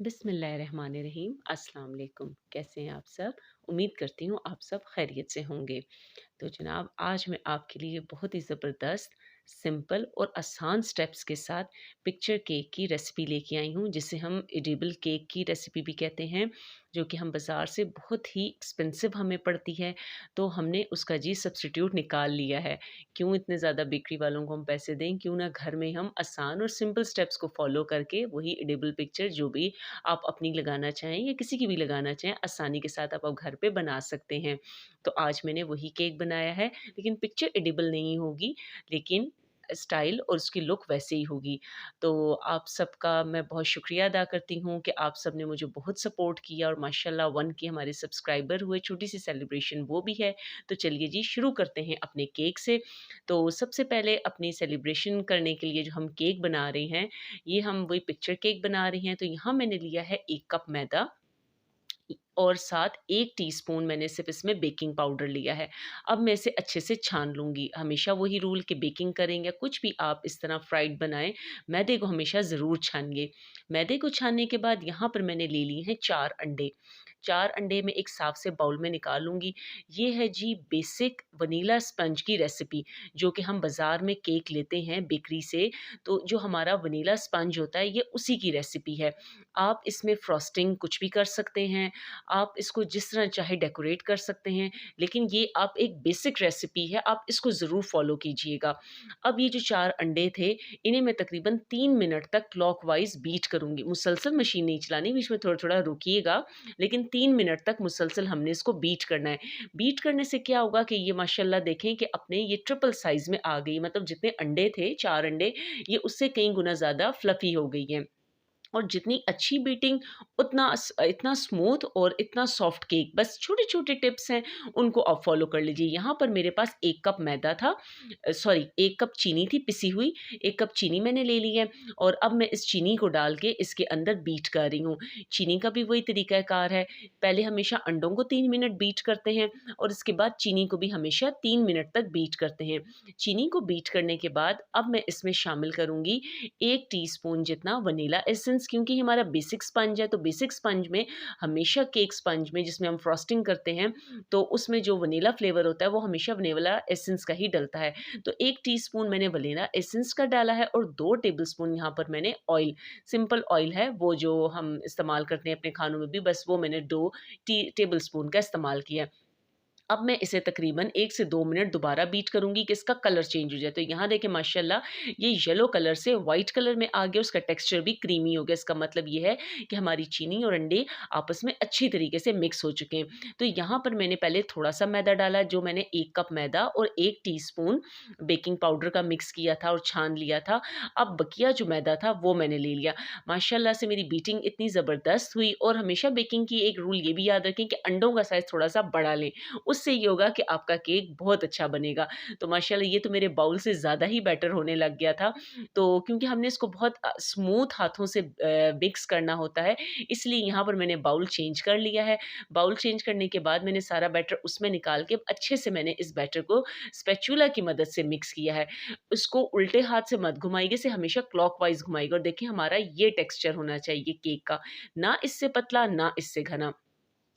बिस्मिल्लाहिर्रहमानिर्रहीम। अस्सलाम वालेकुम। कैसे हैं आप सब? उम्मीद करती हूँ आप सब खैरियत से होंगे। तो जनाब, आज मैं आपके लिए बहुत ही ज़बरदस्त, सिंपल और आसान स्टेप्स के साथ पिक्चर केक की रेसिपी लेके आई हूँ, जिसे हम एडिबल केक की रेसिपी भी कहते हैं, जो कि हम बाज़ार से बहुत ही एक्सपेंसिव हमें पड़ती है। तो हमने उसका जी सब्स्टिट्यूट निकाल लिया है। क्यों इतने ज़्यादा बेकरी वालों को हम पैसे दें? क्यों ना घर में हम आसान और सिंपल स्टेप्स को फ़ॉलो करके वही एडिबल पिक्चर जो भी आप अपनी लगाना चाहें या किसी की भी लगाना चाहें, आसानी के साथ आप घर पे बना सकते हैं। तो आज मैंने वही केक बनाया है, लेकिन पिक्चर एडिबल नहीं होगी, लेकिन स्टाइल और उसकी लुक वैसे ही होगी। तो आप सबका मैं बहुत शुक्रिया अदा करती हूँ कि आप सब ने मुझे बहुत सपोर्ट किया और माशाल्लाह 1 के हमारे सब्सक्राइबर हुए, छोटी-सी सेलिब्रेशन वो भी है। तो चलिए जी शुरू करते हैं अपने केक से। तो सबसे पहले अपनी सेलिब्रेशन करने के लिए जो हम केक बना रहे हैं, ये हम वही पिक्चर केक बना रहे हैं। तो यहाँ मैंने लिया है 1 कप मैदा और साथ 1 टीस्पून मैंने सिर्फ़ इसमें बेकिंग पाउडर लिया है। अब मैं इसे अच्छे से छान लूँगी। हमेशा वही रूल कि बेकिंग करें या कुछ भी आप इस तरह फ्राइड बनाएँ, मैदे को हमेशा ज़रूर छानिए। मैदे को छानने के बाद यहाँ पर मैंने ले लिए हैं 4 अंडे। 4 अंडे मैं एक साफ़ से बाउल में निकाल लूँगी। ये है जी बेसिक वनीला स्पंज की रेसिपी, जो कि हम बाज़ार में केक लेते हैं बेकरी से, तो जो हमारा वनीला स्पंज होता है, ये उसी की रेसिपी है। आप इसमें फ्रॉस्टिंग कुछ भी कर सकते हैं, आप इसको जिस तरह चाहे डेकोरेट कर सकते हैं, लेकिन ये आप एक बेसिक रेसिपी है, आप इसको ज़रूर फ़ॉलो कीजिएगा। अब ये जो 4 अंडे थे, इन्हें मैं तकरीबन 3 मिनट तक क्लॉकवाइज़ बीट करूँगी। मुसलसल मशीन नहीं चलानी, बीच में थोड़ा-थोड़ा रुकिएगा, लेकिन 3 मिनट तक मुसलसल हमने इसको बीट करना है। बीट करने से क्या होगा कि ये माशाल्लाह देखें कि अपने ये ट्रिपल साइज़ में आ गई, मतलब जितने अंडे थे 4 अंडे, ये उससे कई गुना ज़्यादा फ्लफ़ी हो गई हैं। और जितनी अच्छी बीटिंग इतना स्मूथ और इतना सॉफ्ट केक, बस छोटे-छोटे टिप्स हैं, उनको आप फ़ॉलो कर लीजिए। यहाँ पर मेरे पास 1 कप मैदा था, सॉरी 1 कप चीनी थी पिसी हुई, 1 कप चीनी मैंने ले ली है और अब मैं इस चीनी को डाल के इसके अंदर बीट कर रही हूँ। चीनी का भी वही तरीक़ाकार है, पहले हमेशा अंडों को 3 मिनट बीट करते हैं और इसके बाद चीनी को भी हमेशा 3 मिनट तक बीट करते हैं। चीनी को बीट करने के बाद अब मैं इसमें शामिल करूँगी 1 टीस्पून जितना वनीला एसेंस, क्योंकि हमारा बेसिक स्पंज है, तो बेसिक स्पंज में हमेशा केक स्पंज में जिसमें हम फ्रॉस्टिंग करते हैं, तो उसमें जो वनीला फ्लेवर होता है वो हमेशा वनीला एसेंस का ही डलता है। तो 1 टीस्पून मैंने वनीला एसेंस का डाला है और 2 टेबलस्पून यहाँ पर मैंने ऑयल, सिंपल ऑयल है वो जो हम इस्तेमाल करते हैं अपने खानों में भी, बस वो मैंने 2 टी टेबलस्पून का इस्तेमाल किया। अब मैं इसे तकरीबन 1 से 2 मिनट दोबारा बीट करूँगी कि इसका कलर चेंज हो जाए। तो यहाँ देखें माशाल्लाह ये येलो कलर से व्हाइट कलर में आ गया, उसका टेक्सचर भी क्रीमी हो गया। इसका मतलब ये है कि हमारी चीनी और अंडे आपस में अच्छी तरीके से मिक्स हो चुके हैं। तो यहाँ पर मैंने पहले थोड़ा-सा मैदा डाला, जो मैंने 1 कप मैदा और 1 टीस्पून बेकिंग पाउडर का मिक्स किया था और छान लिया था। अब बकिया जो मैदा था वो मैंने ले लिया। माशाल्लाह से मेरी बीटिंग इतनी ज़बरदस्त हुई। और हमेशा बेकिंग की एक रूल ये भी याद रखें कि अंडों का साइज़ थोड़ा-सा बड़ा लें, उससे ये होगा कि आपका केक बहुत अच्छा बनेगा। तो माशाल्लाह ये तो मेरे बाउल से ज़्यादा ही बेटर होने लग गया था। तो क्योंकि हमने इसको बहुत स्मूथ हाथों से मिक्स करना होता है, इसलिए यहाँ पर मैंने बाउल चेंज कर लिया है। बाउल चेंज करने के बाद मैंने सारा बैटर उसमें निकाल के अच्छे से मैंने इस बैटर को स्पैचुला की मदद से मिक्स किया है। इसको उल्टे हाथ से मत घुमाइए, इसे हमेशा क्लॉकवाइज़ घुमाइएगा और देखिए हमारा ये टेक्सचर होना चाहिए केक का, ना इससे पतला ना इससे घना।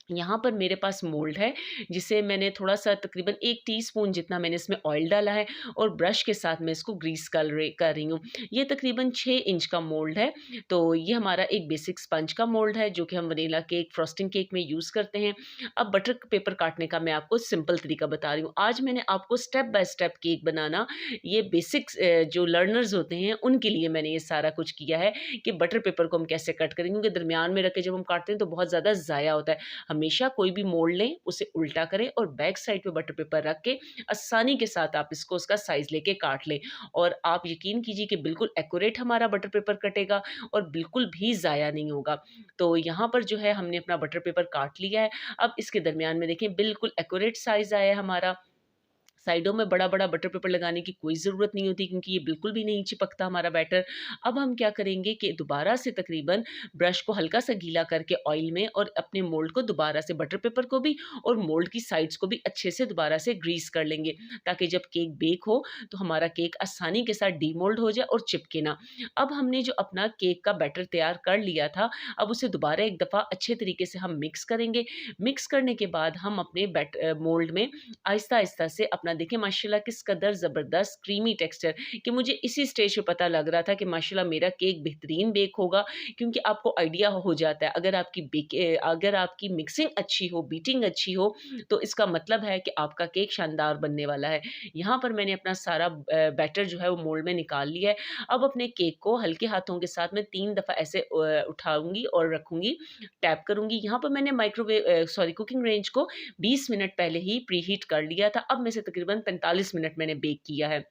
यहाँ पर मेरे पास मोल्ड है, जिसे मैंने थोड़ा-सा तकरीबन 1 टीस्पून जितना मैंने इसमें ऑयल डाला है और ब्रश के साथ मैं इसको ग्रीस कर रही हूँ। ये तकरीबन 6 इंच का मोल्ड है, तो ये हमारा एक बेसिक स्पंज का मोल्ड है, जो कि हम वनीला केक, फ्रॉस्टिंग केक में यूज़ करते हैं। अब बटर पेपर काटने का मैं आपको सिंपल तरीका बता रही हूँ। आज मैंने आपको स्टेप बाय स्टेप केक बनाना, ये बेसिक्स जो लर्नर्स होते हैं, उनके लिए मैंने ये सारा कुछ किया है कि बटर पेपर को हम कैसे कट करेंगे, क्योंकि दरमियान में रख के जब हम काटते हैं तो बहुत ज़्यादा ज़ाया होता है। हमेशा कोई भी मोड़ लें, उसे उल्टा करें और बैक साइड पे बटर पेपर रख के आसानी के साथ आप इसको उसका साइज़ लेके काट लें। और आप यकीन कीजिए कि बिल्कुल एक्यूरेट हमारा बटर पेपर कटेगा और बिल्कुल भी ज़ाया नहीं होगा। तो यहाँ पर जो है हमने अपना बटर पेपर काट लिया है। अब इसके दरमियान में देखें बिल्कुल एक्यूरेट साइज़ आया है हमारा। साइडों में बड़ा-बड़ा बटर पेपर लगाने की कोई ज़रूरत नहीं होती क्योंकि ये बिल्कुल भी नहीं चिपकता हमारा बैटर। अब हम क्या करेंगे कि दोबारा से तकरीबन ब्रश को हल्का-सा गीला करके ऑयल में और अपने मोल्ड को दोबारा से बटर पेपर को भी और मोल्ड की साइड्स को भी अच्छे से दोबारा से ग्रीस कर लेंगे, ताकि जब केक बेक हो तो हमारा केक आसानी के साथ डीमोल्ड हो जाए और चिपके ना। अब हमने जो अपना केक का बैटर तैयार कर लिया था, अब उसे दोबारा एक दफ़ा अच्छे तरीके से हम मिक्स करेंगे। मिक्स करने के बाद हम अपने मोल्ड में आहिस्ता-आहिस्ता से अपना देखिए माशाल्लाह किस कदर ज़बरदस्त क्रीमी टेक्सचर कि मुझे इसी स्टेज पे पता लग रहा था कि माशाल्लाह मेरा केक बेहतरीन बेक होगा, क्योंकि आपको आइडिया हो जाता है अगर आपकी मिक्सिंग अच्छी हो, बीटिंग अच्छी हो, तो इसका मतलब है कि आपका केक शानदार बनने वाला है। यहाँ पर मैंने अपना सारा बैटर जो है वो मोल्ड में निकाल लिया है। अब अपने केक को हल्के हाथों के साथ मैं 3 दफ़ा ऐसे उठाऊँगी और रखूँगी, टैप करूँगी। यहाँ पर मैंने कुकिंग रेंज को 20 मिनट पहले ही प्रीहीट कर लिया था। अब मैं इसे तकरीबन 45 मिनट मैंने बेक किया है।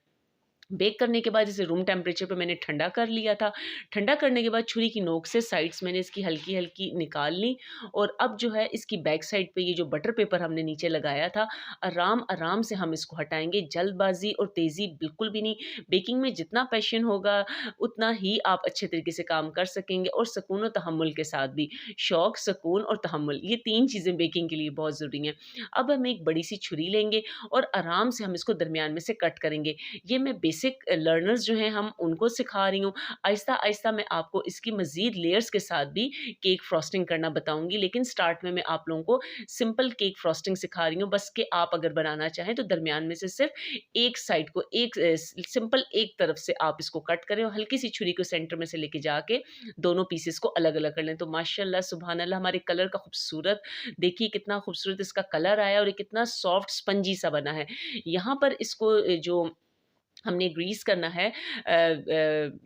बेक करने के बाद इसे रूम टेम्परेचर पे मैंने ठंडा कर लिया था। ठंडा करने के बाद छुरी की नोक से साइड्स मैंने इसकी हल्की-हल्की निकाल ली और अब जो है इसकी बैक साइड पे ये जो बटर पेपर हमने नीचे लगाया था, आराम-आराम से हम इसको हटाएँगे, जल्दबाज़ी और तेज़ी बिल्कुल भी नहीं। बेकिंग में जितना पैशन होगा, उतना ही आप अच्छे तरीके से काम कर सकेंगे और सुकून और तहम्मुल के साथ भी। शौक, सुकून और तहम्मुल ये 3 चीज़ें बेकिंग के लिए बहुत ज़रूरी हैं। अब हम एक बड़ी-सी छुरी लेंगे और आराम से हम इसको दरमियान में से कट करेंगे। ये मैं बेसिक लर्नर्स जो हैं हम उनको सिखा रही हूँ। आहिस्ता-आहिस्ता मैं आपको इसकी मज़ीद लेयर्स के साथ भी केक फ्रॉस्टिंग करना बताऊँगी, लेकिन स्टार्ट में मैं आप लोगों को सिंपल केक फ्रॉस्टिंग सिखा रही हूँ, बस कि आप अगर बनाना चाहें तो दरमियान में से सिर्फ़ एक साइड को सिंपल एक तरफ से आप इसको कट करें और हल्की-सी छुरी को सेंटर में से लेके जाके दोनों पीसेस को अलग-अलग कर लें। तो माशाअल्लाह सुभान अल्लाह हमारे कलर का खूबसूरत देखिए कितना खूबसूरत इसका कलर आया और ये कितना सॉफ्ट स्पंजी सा बना है। यहाँ पर इसको जो हमने ग्रीस करना है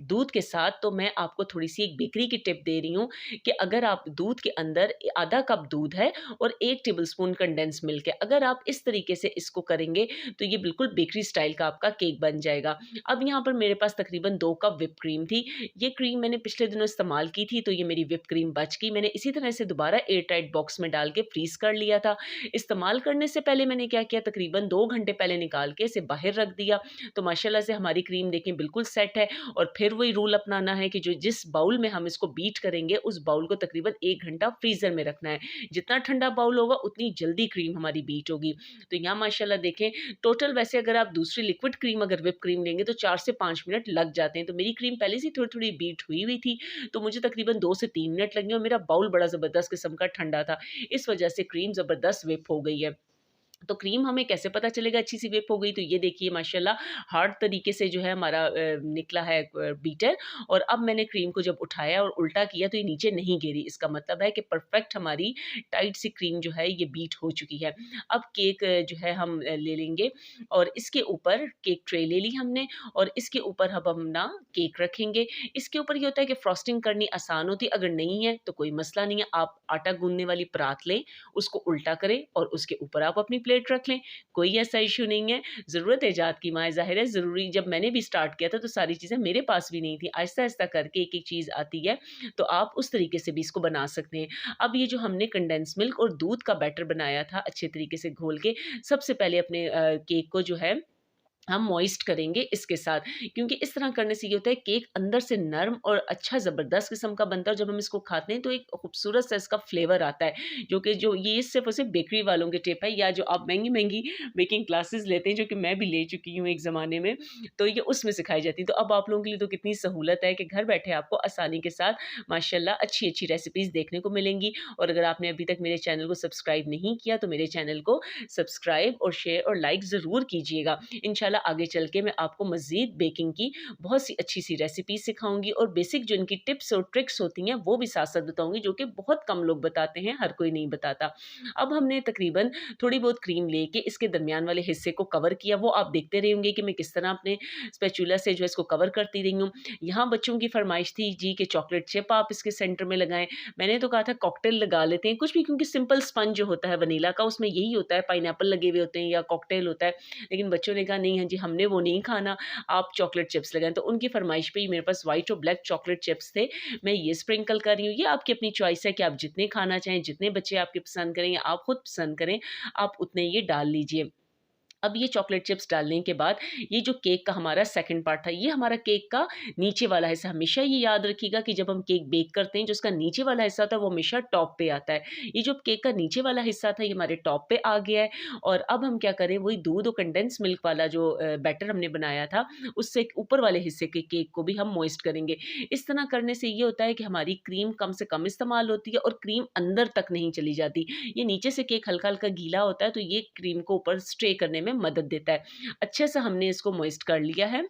दूध के साथ, तो मैं आपको थोड़ी-सी एक बेकरी की टिप दे रही हूँ कि अगर आप दूध के अंदर आधा कप दूध है और 1 टेबलस्पून कंडेंस मिल्क है, अगर आप इस तरीके से इसको करेंगे, तो ये बिल्कुल बेकरी स्टाइल का आपका केक बन जाएगा। अब यहाँ पर मेरे पास तकरीबन 2 कप व्हिप क्रीम थी। ये क्रीम मैंने पिछले दिनों इस्तेमाल की थी, तो ये मेरी व्हिप क्रीम बच गई। मैंने इसी तरह से दोबारा एयर टाइट बॉक्स में डाल के फ्रीज़ कर लिया था। इस्तेमाल करने से पहले मैंने क्या किया, तकरीबन 2 घंटे पहले निकाल के इसे बाहर रख दिया। तो माशाल्लाह से हमारी क्रीम देखें बिल्कुल सेट है और फिर वही रूल अपनाना है कि जो जिस बाउल में हम इसको बीट करेंगे उस बाउल को तकरीबन 1 घंटा फ्रीज़र में रखना है। जितना ठंडा बाउल होगा उतनी जल्दी क्रीम हमारी बीट होगी। तो यहाँ माशाल्लाह देखें टोटल वैसे अगर आप दूसरी लिक्विड क्रीम अगर व्हिप क्रीम लेंगे तो 4 से 5 मिनट लग जाते हैं। तो मेरी क्रीम पहले से थोड़ी-थोड़ी बीट हुई हुई थी, तो मुझे तकरीबन 2 से 3 मिनट लगे और मेरा बाउल बड़ा ज़बरदस्त किस्म का ठंडा था। इस वजह से क्रीम ज़बरदस्त व्हिप हो गई है। तो क्रीम हमें कैसे पता चलेगा अच्छी सी व्हिप हो गई? तो ये देखिए माशाल्लाह हार्ड तरीके से जो है हमारा निकला है बीटर और अब मैंने क्रीम को जब उठाया और उल्टा किया तो ये नीचे नहीं गिरी। इसका मतलब है कि परफेक्ट हमारी टाइट सी क्रीम जो है ये बीट हो चुकी है। अब केक जो है हम ले लेंगे और इसके ऊपर केक ट्रे ले ली हमने और इसके ऊपर अब हम ना केक रखेंगे। इसके ऊपर ये होता है कि फ्रॉस्टिंग करनी आसान होती है, अगर नहीं है तो कोई मसला नहीं है। आप आटा गूँथने वाली परात लें, उसको उल्टा करें और उसके ऊपर आप अपनी प्लेट रख लें, कोई ऐसा इश्यू नहीं है। ज़रूरत इजात की माँ है, ज़ाहिर है ज़रूरी जब मैंने भी स्टार्ट किया था तो सारी चीज़ें मेरे पास भी नहीं थी। आहिस्ता-आहिस्ता करके एक-एक चीज़ आती है, तो आप उस तरीके से भी इसको बना सकते हैं। अब ये जो हमने कंडेंस मिल्क और दूध का बैटर बनाया था अच्छे तरीके से घोल के, सबसे पहले अपने केक को जो है हम मॉइस्ट करेंगे इसके साथ, क्योंकि इस तरह करने से ये होता है केक अंदर से नर्म और अच्छा ज़बरदस्त किस्म का बनता है और जब हम इसको खाते हैं तो एक खूबसूरत सा इसका फ्लेवर आता है, जो ये सिर्फ़ और सिर्फ़ बेकरी वालों की टिप है या जो आप महँगी-महँगी बेकिंग क्लासेस लेते हैं, जो कि मैं भी ले चुकी हूँ एक ज़माने में, तो ये उसमें सिखाई जाती है। तो अब आप लोगों के लिए तो कितनी सहूलत है कि घर बैठे आपको आसानी के साथ माशाल्लाह अच्छी-अच्छी रेसिपीज़ देखने को मिलेंगी और अगर आपने अभी तक मेरे चैनल को सब्सक्राइब नहीं किया, तो मेरे चैनल को सब्सक्राइब और शेयर और लाइक ज़रूर कीजिएगा। इंशाल्लाह आगे चल के मैं आपको मज़ीद बेकिंग की बहुत सी अच्छी-सी रेसिपी सिखाऊँगी और बेसिक जो इनकी टिप्स और ट्रिक्स होती हैं, वो भी साथ-साथ बताऊँगी, जो कि बहुत कम लोग बताते हैं, हर कोई नहीं बताता। अब हमने तकरीबन थोड़ी बहुत क्रीम लेके इसके दरमियान वाले हिस्से को कवर किया, वो आप देखते रहे होंगे कि मैं किस तरह अपने स्पैचुला से जो है इसको कवर करती रही हूँ। यहाँ बच्चों की फ़रमाइश थी जी कि चॉकलेट चिप आप इसके सेंटर में लगाएँ। मैंने तो कहा था कॉकटेल लगा लेते हैं, कुछ भी, क्योंकि सिंपल स्पंज जो होता है वनीला का उसमें यही होता है, पाइनएप्पल लगे हुए होते हैं या कॉकटेल होता है। लेकिन बच्चों ने कहा नहीं हाँ जी, हमने वो नहीं खाना, आप चॉकलेट चिप्स लगाएँ। तो उनकी फ़रमाइश पे ही मेरे पास व्हाइट और ब्लैक चॉकलेट चिप्स थे। मैं ये स्प्रिंकल कर रही हूँ। ये आपकी अपनी चॉइस है कि आप जितने खाना चाहें, जितने बच्चे आपके पसंद करें या आप खुद पसंद करें, आप उतने ये डाल लीजिए। अब ये चॉकलेट चिप्स डालने के बाद ये जो केक का हमारा सेकंड पार्ट था, ये हमारा केक का नीचे वाला हिस्सा, हमेशा ये याद रखिएगा कि जब हम केक बेक करते हैं, जो उसका नीचे वाला हिस्सा था, वो हमेशा टॉप पे आता है। ये जो केक का नीचे वाला हिस्सा था, ये हमारे टॉप पे आ गया है और अब हम क्या करें, वही दूध और कंडेंस मिल्क वाला जो बैटर हमने बनाया था, उससे ऊपर वाले हिस्से के केक को भी हम मॉइस्ट करेंगे। इस तरह करने से ये होता है कि हमारी क्रीम कम से कम इस्तेमाल होती है और क्रीम अंदर तक नहीं चली जाती। ये नीचे से केक हल्का-हल्का गीला होता है, तो ये क्रीम को ऊपर स्टे करने में मदद देता है। अच्छे से हमने इसको मॉइस्ट कर लिया है।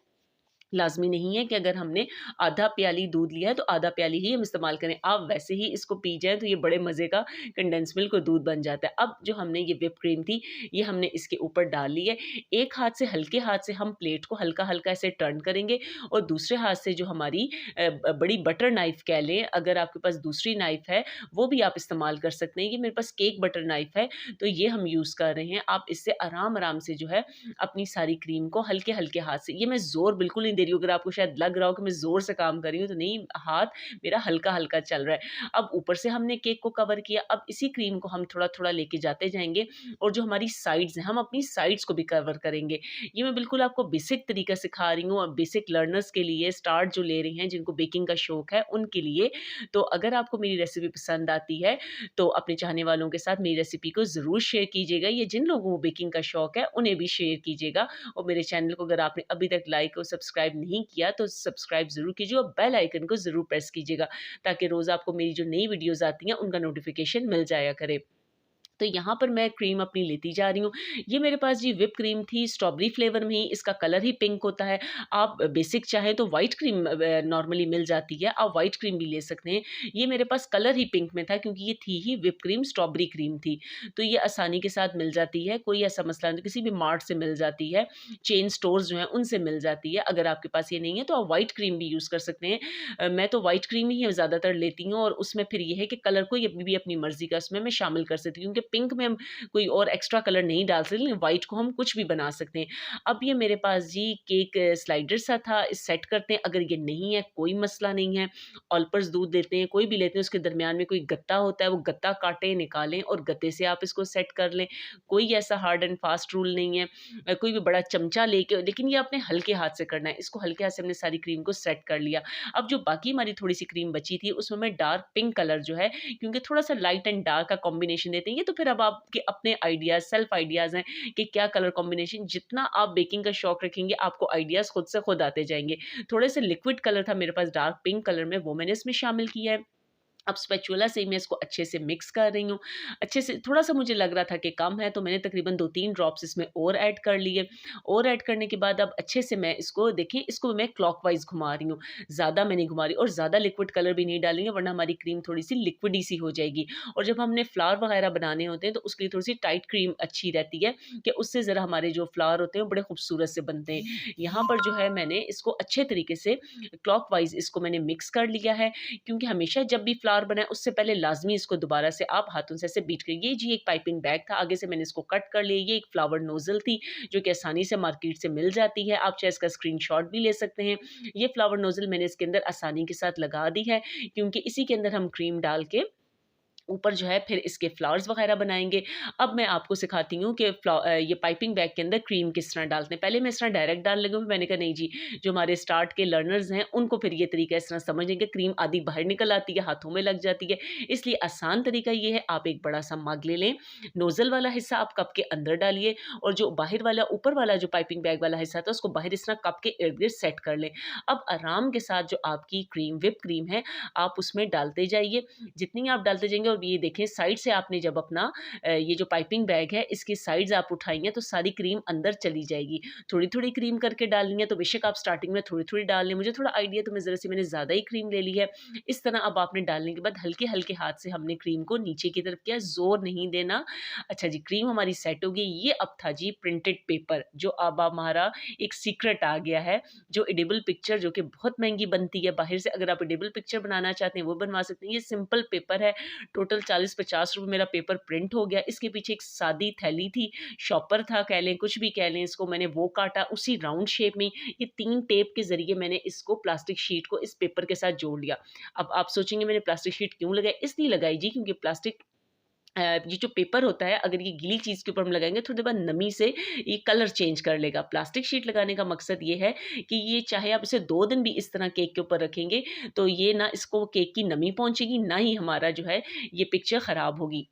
लाज़मी नहीं है कि अगर हमने आधा प्याली दूध लिया है तो आधा प्याली ही हम इस्तेमाल करें। आप वैसे ही इसको पी जाएँ तो ये बड़े मज़े का कंडेंस मिल्क और दूध बन जाता है। अब जो हमने ये व्हिप क्रीम थी, ये हमने इसके ऊपर डाल ली है। एक हाथ से हल्के हाथ से हम प्लेट को हल्का-हल्का ऐसे टर्न करेंगे और दूसरे हाथ से जो हमारी बड़ी बटर नाइफ़ कह लें, अगर आपके पास दूसरी नाइफ़ है, वो भी आप इस्तेमाल कर सकते हैं। ये मेरे पास केक बटर नाइफ़ है, तो ये हम यूज़ कर रहे हैं। आप इससे आराम-आराम से जो है अपनी सारी क्रीम को हल्के-हल्के हाथ से, ये मैं ज़ोर बिल्कुल नहीं दे रही हूँ, अगर आपको शायद लग रहा हो कि मैं ज़ोर से काम कर रही हूँ, तो नहीं, हाथ मेरा हल्का-हल्का चल रहा है। अब ऊपर से हमने केक को कवर किया, अब इसी क्रीम को हम थोड़ा-थोड़ा लेके जाते जाएँगे और जो हमारी साइड्स हैं, हम अपनी साइड्स को भी कवर करेंगे। ये मैं बिल्कुल आपको बेसिक तरीका सिखा रही हूँ और बेसिक लर्नर्स के लिए, स्टार्ट जो ले रही हैं, जिनको बेकिंग का शौक है, उनके लिए। तो अगर आपको मेरी रेसिपी पसंद आती है, तो अपने चाहने वालों के साथ मेरी रेसिपी को ज़रूर शेयर कीजिएगा। ये जिन लोगों को बेकिंग का शौक है, उन्हें भी शेयर कीजिएगा और मेरे चैनल को अगर आपने अभी तक लाइक और सब्सक्राइब नहीं किया तो सब्सक्राइब ज़रूर कीजिए और बेल आइकन को ज़रूर प्रेस कीजिएगा ताकि रोज़ आपको मेरी जो नई वीडियोज़ आती हैं उनका नोटिफ़िकेशन मिल जाया करे। तो यहाँ पर मैं क्रीम अपनी लेती जा रही हूँ। ये मेरे पास जी व्हिप क्रीम थी स्ट्रॉबेरी फ्लेवर में ही, इसका कलर ही पिंक होता है। आप बेसिक चाहें तो व्हाइट क्रीम नॉर्मली मिल जाती है, आप व्हाइट क्रीम भी ले सकते हैं। ये मेरे पास कलर ही पिंक में था क्योंकि ये थी ही व्हिप क्रीम, स्ट्रॉबेरी क्रीम थी। तो ये आसानी के साथ मिल जाती है, कोई ऐसा मसला नहीं, किसी भी मार्ट से मिल जाती है, चेन स्टोर्स जो हैं उनसे मिल जाती है। अगर आपके पास ये नहीं है तो आप व्हाइट क्रीम भी यूज़ कर सकते हैं। मैं तो व्हाइट क्रीम ही ज़्यादातर लेती हूँ और उसमें फिर ये है कि कलर को ये भी अपनी मर्ज़ी का उसमें मैं शामिल कर सकती हूँ क्योंकि पिंक में हम कोई और एक्स्ट्रा कलर नहीं डाल सकते, लेकिन व्हाइट को हम कुछ भी बना सकते हैं। अब ये मेरे पास जी केक स्लाइडर सा था, इस सेट करते हैं, अगर ये नहीं है कोई मसला नहीं है, ऑलपर्स दूध लेते हैं, कोई भी लेते हैं, उसके दरमियान में कोई गत्ता होता है, वो गत्ता काटें, निकालें और गत्ते से आप इसको सेट कर लें। कोई ऐसा हार्ड एंड फास्ट रूल नहीं है। कोई भी बड़ा चमचा लेके, लेकिन ये आपने हल्के हाथ से करना है। इसको हल्के हाथ से हमने सारी क्रीम को सेट कर लिया। अब जो बाकी हमारी थोड़ी-सी क्रीम बची थी, उसमें मैं डार्क पिंक कलर जो है, क्योंकि थोड़ा-सा लाइट एंड डार्क का कॉम्बिनेशन देते हैं, ये तो फिर अब आपके अपने आइडियाज़, सेल्फ आइडियाज़ हैं कि क्या कलर कॉम्बिनेशन, जितना आप बेकिंग का शौक रखेंगे, आपको आइडियाज़ खुद से खुद आते जाएँगे। थोड़े से लिक्विड कलर था मेरे पास डार्क पिंक कलर में, वो मैंने इसमें शामिल किया है। अब स्पैचुला से मैं इसको अच्छे से मिक्स कर रही हूँ। अच्छे से, थोड़ा-सा मुझे लग रहा था कि कम है, तो मैंने तकरीबन 2-3 ड्रॉप्स इसमें और ऐड कर लिए। और ऐड करने के बाद अब अच्छे से मैं इसको, देखिए, इसको मैं क्लॉकवाइज़ घुमा रही हूँ। ज़्यादा मैं नहीं घुमा रही और ज़्यादा लिक्विड कलर भी नहीं डालेंगे, वरना हमारी क्रीम थोड़ी-सी लिक्विडी सी हो जाएगी। और जब हमने फ्लावर वगैरह बनाने होते हैं, तो उसके लिए थोड़ी-सी टाइट क्रीम अच्छी रहती है कि उससे ज़रा हमारे जो फ्लावर होते हैं, वो बड़े खूबसूरत से बनते हैं। यहाँ पर जो है, मैंने इसको अच्छे तरीके से क्लॉकवाइज़ इसको मैंने मिक्स कर लिया है, क्योंकि हमेशा जब भी फ्लावर बनाएँ, उससे पहले लाज़मी इसको दोबारा से आप हाथों से ऐसे बीट करिए। ये जी एक पाइपिंग बैग था, आगे से मैंने इसको कट कर लिया। ये एक फ्लावर नोज़ल थी, जो कि आसानी से मार्केट से मिल जाती है। आप चाहे इसका स्क्रीनशॉट भी ले सकते हैं। ये फ्लावर नोज़ल मैंने इसके अंदर आसानी के साथ लगा दी है, क्योंकि इसी के अंदर हम क्रीम डाल के ऊपर जो है फिर इसके फ्लावर्स वगैरह बनाएँगे। अब मैं आपको सिखाती हूँ कि ये पाइपिंग बैग के अंदर क्रीम किस तरह डालते हैं। पहले मैं इस तरह डायरेक्ट डालने लगी हूँ, मैंने कहा नहीं जी, जो हमारे स्टार्ट के लर्नर्स हैं, उनको फिर ये तरीका इस तरह समझ लेंगे, क्रीम आधी बाहर निकल आती है, हाथों में लग जाती है। इसलिए आसान तरीका ये है, आप एक बड़ा-सा मग ले लें, नोज़ल वाला हिस्सा आप कप के अंदर डालिए और जो बाहर वाला, ऊपर वाला जो पाइपिंग बैग वाला हिस्सा था, उसको बाहर इस तरह कप के इर्द-गिर्द सेट कर लें। अब आराम के साथ जो आपकी क्रीम, व्हिप क्रीम है, आप उसमें डालते जाइए। जितनी आप डालते जाएँगे, और ये देखें, साइड से आपने जब अपना ये जो पाइपिंग बैग है, इसकी साइड्स आप उठाएँगे तो सारी क्रीम अंदर चली जाएगी। थोड़ी-थोड़ी क्रीम करके डालनी है तो बेशक आप स्टार्टिंग में थोड़ी-थोड़ी डाल लें। मुझे थोड़ा आइडिया, तो मैं ज़रा-सी मैंने ज़्यादा ही क्रीम ले ली है। इस तरह अब आपने डालने के बाद हल्के-हल्के हाथ से हमने क्रीम को नीचे की तरफ किया, ज़ोर नहीं देना। अच्छा जी, क्रीम हमारी सेट हो गई। ये अब था जी प्रिंटेड पेपर, जो अब हमारा एक सीक्रेट आ गया है, जो एडिबल पिक्चर, जो कि बहुत महँगी बनती है बाहर से। अगर आप एडिबल पिक्चर बनाना चाहते हैं, वो बनवा सकते हैं। ये सिंपल पेपर है, टोटल 40-50 रुपए मेरा पेपर प्रिंट हो गया। इसके पीछे एक सादी थैली थी, शॉपर था कह लें, कुछ भी कह लें इसको, मैंने वो काटा उसी राउंड शेप में। ये 3 टेप के ज़रिए मैंने इसको, प्लास्टिक शीट को इस पेपर के साथ जोड़ लिया। अब आप सोचेंगे मैंने प्लास्टिक शीट क्यों लगाई? इसलिए लगाई जी, क्योंकि प्लास्टिक ये जो पेपर होता है, अगर ये गीली चीज़ के ऊपर हम लगाएँगे, थोड़ी देर बाद नमी से ये कलर चेंज कर लेगा। प्लास्टिक शीट लगाने का मकसद ये है कि ये चाहे आप इसे 2 दिन भी इस तरह केक के ऊपर रखेंगे, तो ये ना इसको केक की नमी पहुँचेगी, ना ही हमारा जो है ये पिक्चर ख़राब होगी।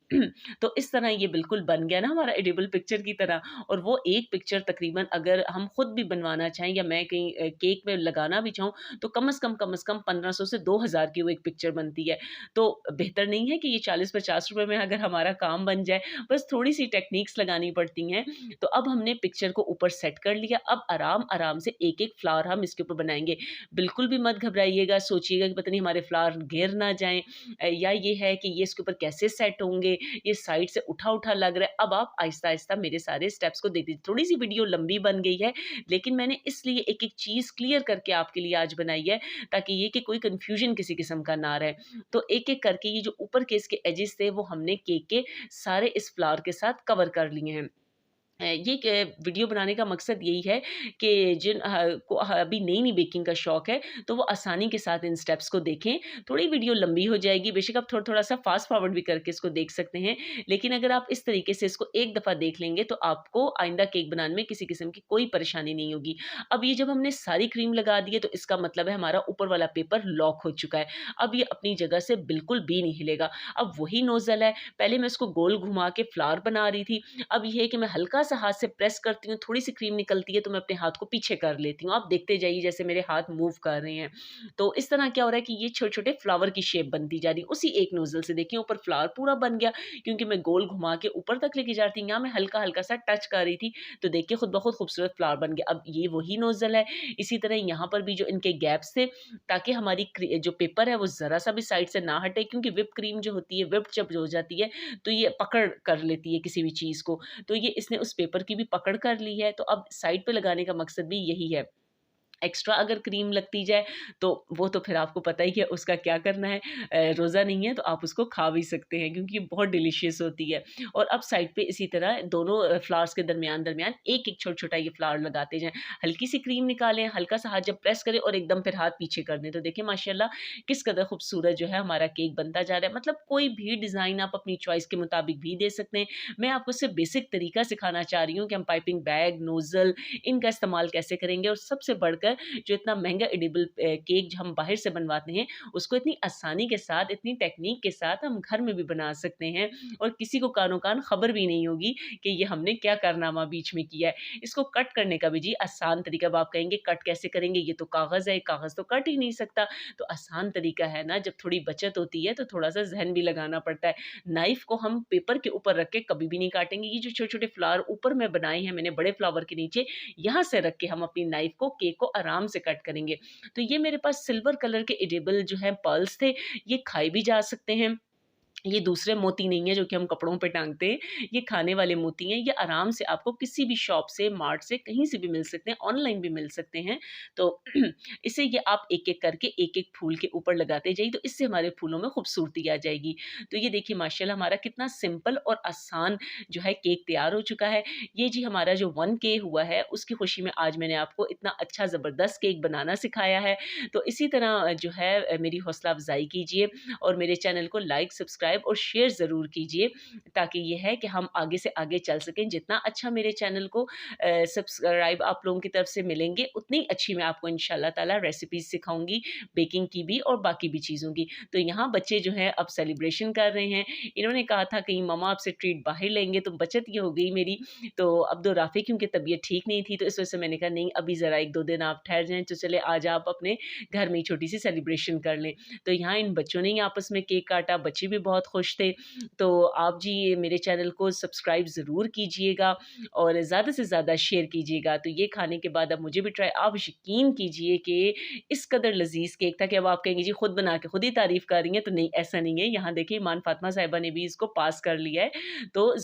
तो इस तरह ये बिल्कुल बन गया ना हमारा एडिबल पिक्चर की तरह। और वो एक पिक्चर तकरीबन अगर हम खुद भी बनवाना चाहें या मैं कहीं केक में लगाना भी चाहूँ, तो कम से कम 1500 से 2000 की वो एक पिक्चर बनती है। तो बेहतर नहीं है कि ये 40-50 रुपए में अगर हमारा काम बन जाए, बस थोड़ी-सी टेक्निक्स लगानी पड़ती हैं। तो अब हमने पिक्चर को ऊपर सेट कर लिया, अब आराम-आराम से एक-एक फ्लावर हम इसके ऊपर बनाएँगे। बिल्कुल भी मत घबराइएगा, सोचिएगा कि पता नहीं हमारे फ्लावर गिर ना जाएँ, या ये है कि ये इसके ऊपर कैसे सेट होंगे, ये साइड से उठा-उठा लग रहा है। अब आप आहिस्ता-आहिस्ता मेरे सारे स्टेप्स को देख लीजिए। थोड़ी-सी वीडियो लंबी बन गई है, लेकिन मैंने इसलिए एक-एक चीज़ क्लियर करके आपके लिए आज बनाई है, ताकि ये कि कोई कन्फ्यूज़न किसी किस्म का ना रहे। तो एक-एक करके ये जो ऊपर के इसके एजेस थे वो हमने केक के सारे इस फ्लावर के साथ कवर कर लिए हैं। ये वीडियो बनाने का मकसद यही है कि जिन को अभी नई-नई बेकिंग का शौक है, तो वो आसानी के साथ इन स्टेप्स को देखें। थोड़ी वीडियो लंबी हो जाएगी, बेशक आप थोड़ा-थोड़ा-सा फ़ास्ट फॉरवर्ड भी करके इसको देख सकते हैं, लेकिन अगर आप इस तरीके से इसको एक दफ़ा देख लेंगे, तो आपको आइंदा केक बनाने में किसी किस्म की कोई परेशानी नहीं होगी। अब ये जब हमने सारी क्रीम लगा दी है, तो इसका मतलब है हमारा ऊपर वाला पेपर लॉक हो चुका है। अब ये अपनी जगह से बिल्कुल भी नहीं हिलेगा। अब वही नोज़ल है, पहले मैं इसको गोल घुमा के फ्लावर बना रही थी, अब ये है कि मैं हल्का-सा हाथ से प्रेस करती हूँ, थोड़ी-सी क्रीम निकलती है तो मैं अपने हाथ को पीछे कर लेती हूँ। आप देखते जाइए जैसे मेरे हाथ मूव कर रहे हैं। तो इस तरह क्या हो रहा है कि ये छोटे-छोटे फ्लावर की शेप बनती जा रही है। उसी एक नोज़ल से देखिए ऊपर फ्लावर पूरा बन गया, क्योंकि मैं गोल घुमा के ऊपर तक लेके जा रही थी। यहाँ मैं हल्का-हल्का सा टच कर रही थी, तो देखिए खुद ब खुद खूबसूरत फ्लावर बन गया। अब ये वही नोज़ल है, इसी तरह यहाँ पर भी जो इनके गैप्स थे, ताकि हमारी जो पेपर है वो ज़रा-सा भी साइड से ना हटे, क्योंकि व्हिप क्रीम जो होती है, व्हिप्ड जब हो जाती है, तो ये पकड़ कर लेती है किसी भी चीज़ को। तो ये इसने उस पेपर की भी पकड़ कर ली है, तो अब साइड पे लगाने का मकसद भी यही है। एक्स्ट्रा अगर क्रीम लगती जाए, तो वो तो फिर आपको पता ही है उसका क्या करना है। रोज़ा नहीं है तो आप उसको खा भी सकते हैं, क्योंकि ये बहुत डिलीशियस होती है। और अब साइड पे इसी तरह दोनों फ्लावर्स के दरमियान-दरमियान एक-एक छोटा-छोटा ये फ्लावर लगाते जाएँ। हल्की-सी क्रीम निकालें, हल्का-सा हाथ जब प्रेस करें और एकदम फिर हाथ पीछे कर दें, तो देखिए माशाल्लाह किस कदर खूबसूरत जो है हमारा केक बनता जा रहा है। मतलब कोई भी डिज़ाइन आप अपनी चॉइस के मुताबिक भी दे सकते हैं। मैं आपको सिर्फ़ बेसिक तरीका सिखाना चाह रही हूँ कि हम पाइपिंग बैग, नोज़ल इनका इस्तेमाल कैसे करेंगे, और सबसे बढ़कर जो इतना महँगा एडिबल केक जो हम बाहर से बनवाते हैं, उसको इतनी आसानी के साथ, इतनी टेक्नीक के साथ हम घर में भी बना सकते हैं, और किसी को कानो-कान खबर भी नहीं होगी कि ये हमने क्या कारनामा बीच में किया है। इसको कट करने का भी जी आसान तरीका, अब आप कहेंगे कट कैसे करेंगे? ये तो कागज़ है, कागज़ तो कट ही नहीं सकता। तो आसान तरीका है ना, जब थोड़ी बचत होती है तो थोड़ा-सा ज़हन भी लगाना पड़ता है। नाइफ़ को हम पेपर के ऊपर रख के कभी भी नहीं काटेंगे। ये जो छोटे-छोटे फ्लावर ऊपर में बनाए हैं मैंने बड़े फ्लावर के नीचे, यहाँ से रख के हम अपनी नाइफ़ को केक को आराम से कट करेंगे। तो ये मेरे पास सिल्वर कलर के एडिबल जो हैं पर्ल्स थे, ये खाए भी जा सकते हैं। ये दूसरे मोती नहीं है जो कि हम कपड़ों पे टाँगते हैं, ये खाने वाले मोती हैं। ये आराम से आपको किसी भी शॉप से, मार्ट से, कहीं से भी मिल सकते हैं, ऑनलाइन भी मिल सकते हैं। तो इसे ये आप एक-एक करके एक-एक फूल के ऊपर लगाते जाइए, तो इससे हमारे फूलों में खूबसूरती आ जाएगी। तो ये देखिए माशाल्लाह हमारा कितना सिंपल और आसान जो है केक तैयार हो चुका है। ये जी हमारा जो 1K हुआ है, उसकी खुशी में आज मैंने आपको इतना अच्छा ज़बरदस्त केक बनाना सिखाया है। तो इसी तरह जो है मेरी हौसला अफ़ज़ाई कीजिए, और मेरे चैनल को लाइक, सब्सक्राइब और शेयर ज़रूर कीजिए, ताकि ये है कि हम आगे से आगे चल सकें। जितना अच्छा मेरे चैनल को सब्सक्राइब आप लोगों की तरफ से मिलेंगे, उतनी अच्छी मैं आपको इंशाअल्लाह ताला रेसिपीज़ सिखाऊँगी, बेकिंग की भी और बाकी भी चीज़ों की। तो यहाँ बच्चे जो हैं अब सेलिब्रेशन कर रहे हैं। इन्होंने कहा था कहीं मम्मा आपसे ट्रीट बाहर लेंगे, तो बचत ये हो गई मेरी। तो अब्दुर्राफ़ी क्योंकि तबीयत ठीक नहीं थी, तो इस वजह से मैंने कहा नहीं अभी ज़रा 1-2 दिन आप ठहर जाएँ, तो चले आज आप अपने घर में ही छोटी-सी सेलिब्रेशन कर लें। तो यहाँ इन बच्चों ने ही आपस में केक काटा, बच्चे भी बहुत खुश थे। तो आप जी ये मेरे चैनल को सब्सक्राइब ज़रूर कीजिएगा और ज़्यादा से ज़्यादा शेयर कीजिएगा। तो ये खाने के बाद अब मुझे भी ट्राई, आप यकीन कीजिए कि इस कदर लज़ीज़ केक था कि अब आप कहेंगे जी खुद बना के खुद ही तारीफ़ कर रही हैं, तो नहीं ऐसा नहीं है। यहाँ देखिए ईमान फ़ातिमा साहिबा ने भी इसको पास कर लिया है। तो